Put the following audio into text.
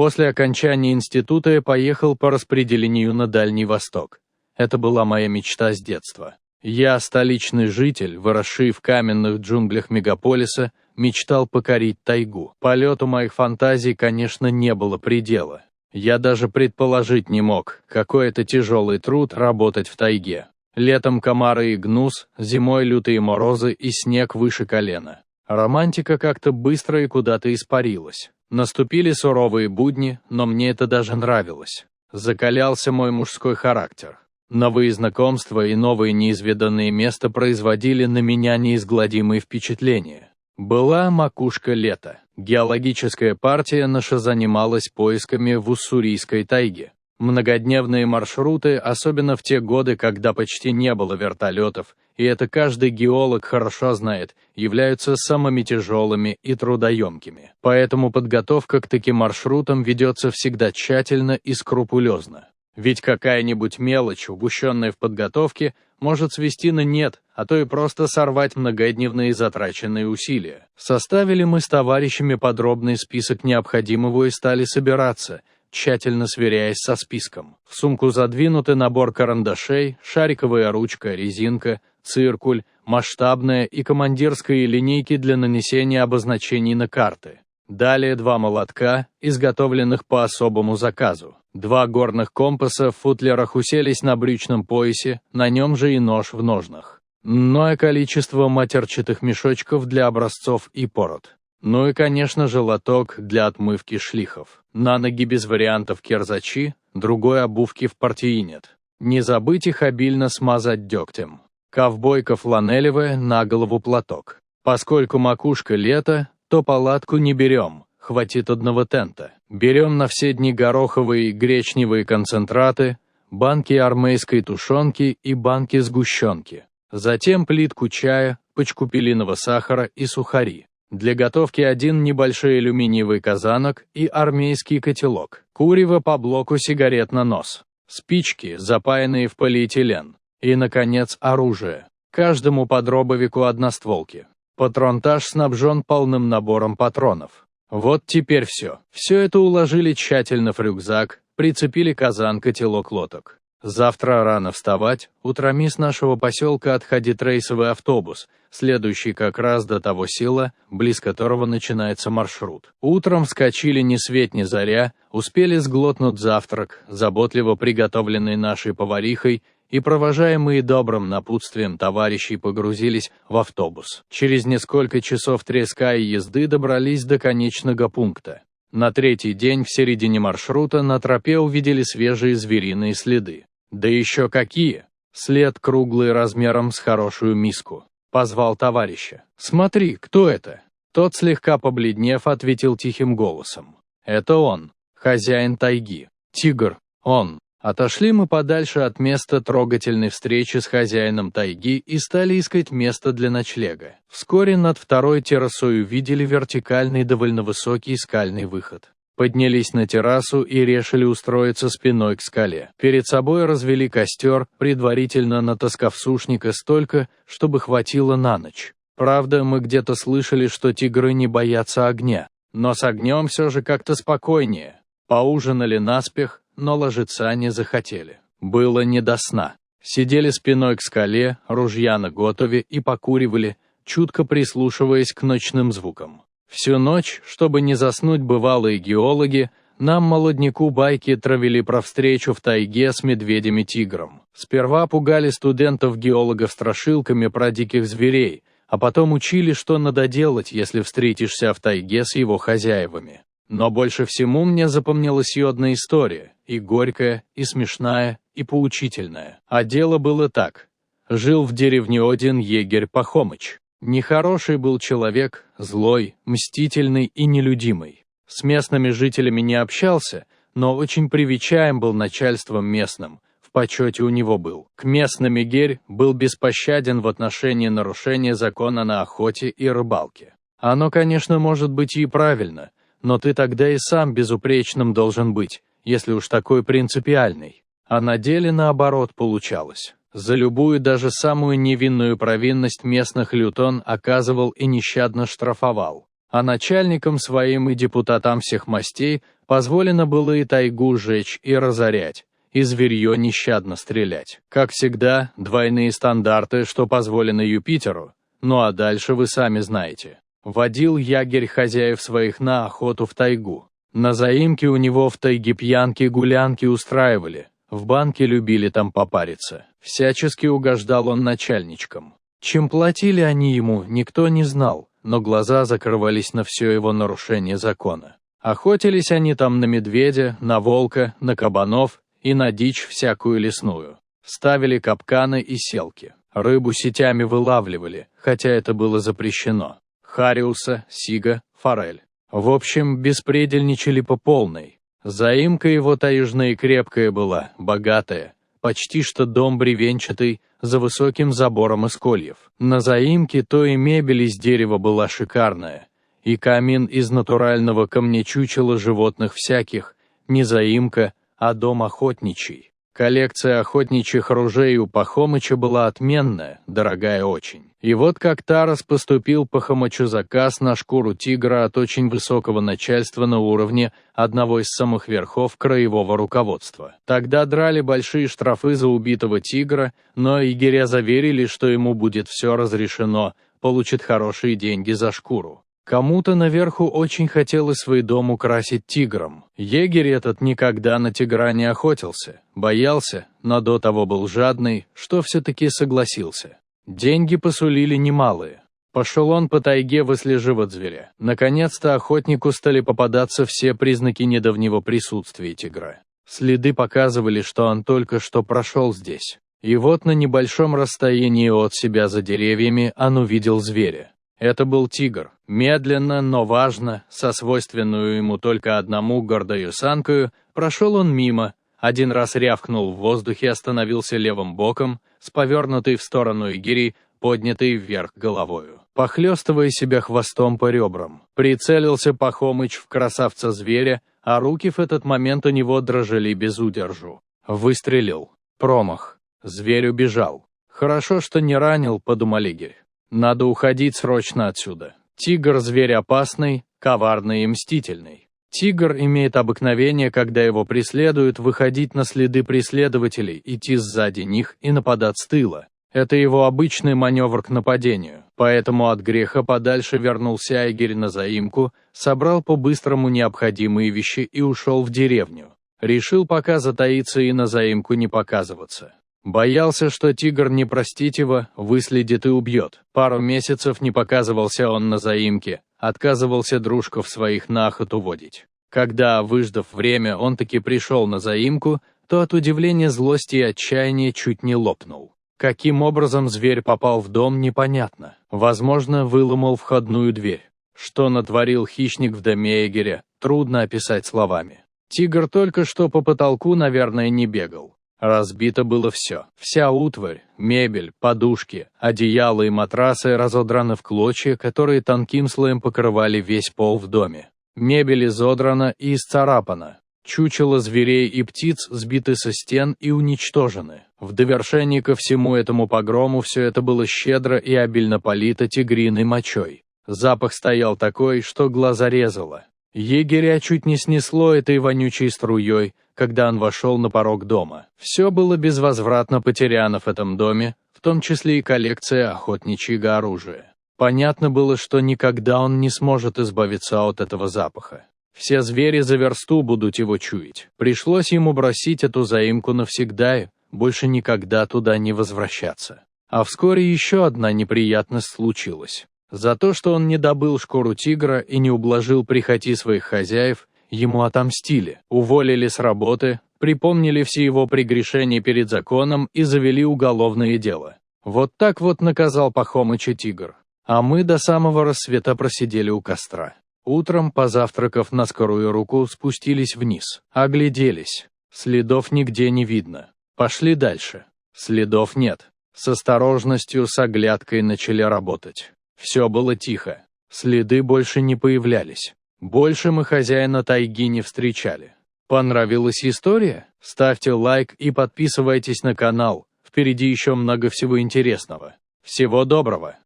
После окончания института я поехал по распределению на Дальний Восток. Это была моя мечта с детства. Я, столичный житель, выросший в каменных джунглях мегаполиса, мечтал покорить тайгу. Полету моих фантазий, конечно, не было предела. Я даже предположить не мог, какой это тяжелый труд работать в тайге. Летом комары и гнус, зимой лютые морозы и снег выше колена. Романтика как-то быстро и куда-то испарилась. Наступили суровые будни, но мне это даже нравилось. Закалялся мой мужской характер. Новые знакомства и новые неизведанные места производили на меня неизгладимые впечатления. Была макушка лета. Геологическая партия наша занималась поисками в уссурийской тайге. Многодневные маршруты, особенно в те годы, когда почти не было вертолетов, и это каждый геолог хорошо знает, являются самыми тяжелыми и трудоемкими. Поэтому подготовка к таким маршрутам ведется всегда тщательно и скрупулезно. Ведь какая-нибудь мелочь, упущенная в подготовке, может свести на нет, а то и просто сорвать многодневные затраченные усилия. Составили мы с товарищами подробный список необходимого и стали собираться, тщательно сверяясь со списком. В сумку задвинуты набор карандашей, шариковая ручка, резинка, циркуль, масштабная и командирские линейки для нанесения обозначений на карты. Далее 2 молотка, изготовленных по особому заказу. 2 горных компаса в футлерах уселись на брючном поясе, на нем же и нож в ножнах. Иное количество матерчатых мешочков для образцов и пород. Ну и, конечно же, лоток для отмывки шлихов. На ноги без вариантов кирзачи, другой обувки в партии нет. Не забыть их обильно смазать дегтем. Ковбойка фланелевая, на голову платок. Поскольку макушка лето, то палатку не берем, хватит одного тента. Берем на все дни гороховые и гречневые концентраты, банки армейской тушенки и банки сгущенки. Затем плитку чая, пачку пилиного сахара и сухари. Для готовки 1 небольшой алюминиевый казанок и армейский котелок. Курево по блоку сигарет на нос. Спички, запаянные в полиэтилен. И, наконец, оружие. Каждому по дробовику одностволки. Патронтаж снабжен полным набором патронов. Вот теперь все. Все это уложили тщательно в рюкзак, прицепили казан, котелок, лоток. Завтра рано вставать, утрами с нашего поселка отходит рейсовый автобус, следующий как раз до того села, близ которого начинается маршрут. Утром вскочили ни свет ни заря, успели сглотнуть завтрак, заботливо приготовленный нашей поварихой, и, провожаемые добрым напутствием товарищей, погрузились в автобус. Через несколько часов треска и езды добрались до конечного пункта. На 3-й день в середине маршрута на тропе увидели свежие звериные следы. Да еще какие! След круглый размером с хорошую миску. Позвал товарища. «Смотри, кто это?» Тот, слегка побледнев, ответил тихим голосом. «Это он, хозяин тайги. Тигр, он». Отошли мы подальше от места трогательной встречи с хозяином тайги и стали искать место для ночлега. Вскоре над 2-й террасой увидели вертикальный довольно высокий скальный выход. Поднялись на террасу и решили устроиться спиной к скале. Перед собой развели костер, предварительно натаскав сушника столько, чтобы хватило на ночь. Правда, мы где-то слышали, что тигры не боятся огня. Но с огнем все же как-то спокойнее. Поужинали наспех, но ложиться не захотели. Было не до сна. Сидели спиной к скале, ружья наготове и покуривали, чутко прислушиваясь к ночным звукам. Всю ночь, чтобы не заснуть, бывалые геологи нам, молодняку, байки травили про встречу в тайге с медведем-тигром. Сперва пугали студентов-геологов страшилками про диких зверей, а потом учили, что надо делать, если встретишься в тайге с его хозяевами. Но больше всему мне запомнилась одна история, и горькая, и смешная, и поучительная. А дело было так. Жил в деревне один егерь Пахомыч. Нехороший был человек, злой, мстительный и нелюдимый. С местными жителями не общался, но очень привечаем был начальством местным, в почете у него был. К местным егерь был беспощаден в отношении нарушения закона на охоте и рыбалке. Оно, конечно, может быть и правильно, но ты тогда и сам безупречным должен быть, если уж такой принципиальный. А на деле наоборот получалось. За любую, даже самую невинную провинность местных лютон оказывал и нещадно штрафовал. А начальникам своим и депутатам всех мастей Позволено было и тайгу жечь и разорять, и зверье нещадно стрелять. Как всегда, двойные стандарты, что позволено Юпитеру, ну а дальше вы сами знаете. Водил ягерь хозяев своих на охоту в тайгу. На заимке у него в тайге пьянки-гулянки устраивали, в банке любили там попариться. Всячески угождал он начальничкам. Чем платили они ему, никто не знал, но глаза закрывались на все его нарушение закона. Охотились они там на медведя, на волка, на кабанов и на дичь всякую лесную. Ставили капканы и селки. Рыбу сетями вылавливали, хотя это было запрещено. Хариуса, сига, форель. В общем, беспредельничали по полной. Заимка его таежная и крепкая была, богатая. Почти что дом бревенчатый, за высоким забором из кольев. На заимке то и мебель из дерева была шикарная, и камин из натурального камнечучела животных всяких, не заимка, а дом охотничий. Коллекция охотничьих ружей у Пахомыча была отменная, дорогая очень. И вот как Тарас поступил Пахомычу заказ на шкуру тигра от очень высокого начальства на уровне одного из самых верхов краевого руководства. Тогда драли большие штрафы за убитого тигра, но егеря заверили, что ему будет все разрешено, получит хорошие деньги за шкуру. Кому-то наверху очень хотелось свой дом украсить тигром. Егерь этот никогда на тигра не охотился, боялся, но до того был жадный, что все-таки согласился. Деньги посулили немалые. Пошел он по тайге выслеживать зверя. Наконец-то охотнику стали попадаться все признаки недавнего присутствия тигра. Следы показывали, что он только что прошел здесь. И вот на небольшом расстоянии от себя за деревьями он увидел зверя. Это был тигр. Медленно, но важно, со свойственную ему только одному гордою санкою, прошел он мимо, один раз рявкнул в воздухе, остановился левым боком, с повернутой в сторону егерей, поднятой вверх головою, похлестывая себя хвостом по ребрам. Прицелился Пахомыч в красавца зверя, а руки в этот момент у него дрожали без удержу. Выстрелил. Промах. Зверь убежал. Хорошо, что не ранил, подумал егерь. Надо уходить срочно отсюда. Тигр – зверь опасный, коварный и мстительный. Тигр имеет обыкновение, когда его преследуют, выходить на следы преследователей, идти сзади них и нападать с тыла. Это его обычный маневр к нападению. Поэтому от греха подальше вернулся егерь на заимку, собрал по-быстрому необходимые вещи и ушел в деревню. Решил пока затаиться и на заимку не показываться. Боялся, что тигр не простит его, выследит и убьет. Пару месяцев не показывался он на заимке, отказывался дружков своих на охоту водить. Когда, выждав время, он таки пришел на заимку, то от удивления, злости и отчаяния чуть не лопнул. Каким образом зверь попал в дом, непонятно. Возможно, выломал входную дверь. Что натворил хищник в доме егеря, трудно описать словами. Тигр только что по потолку, наверное, не бегал. Разбито было все. Вся утварь, мебель, подушки, одеяла и матрасы разодраны в клочья, которые тонким слоем покрывали весь пол в доме. Мебель изодрана и исцарапана. Чучела зверей и птиц сбиты со стен и уничтожены. В довершение ко всему этому погрому все это было щедро и обильно полито тигриной мочой. Запах стоял такой, что глаза резало. Егеря чуть не снесло этой вонючей струей, когда он вошел на порог дома. Все было безвозвратно потеряно в этом доме, в том числе и коллекция охотничьего оружия. Понятно было, что никогда он не сможет избавиться от этого запаха. Все звери за версту будут его чуять. Пришлось ему бросить эту заимку навсегда и больше никогда туда не возвращаться. А вскоре еще одна неприятность случилась. За то, что он не добыл шкуру тигра и не ублажил прихоти своих хозяев, ему отомстили, уволили с работы, припомнили все его прегрешения перед законом и завели уголовное дело. Вот так вот наказал Пахомыча тигр. А мы до самого рассвета просидели у костра. Утром, позавтракав на скорую руку, спустились вниз. Огляделись. Следов нигде не видно. Пошли дальше. Следов нет. С осторожностью, с оглядкой начали работать. Все было тихо. Следы больше не появлялись. Больше мы хозяина тайги не встречали. Понравилась история? Ставьте лайк и подписывайтесь на канал. Впереди еще много всего интересного. Всего доброго!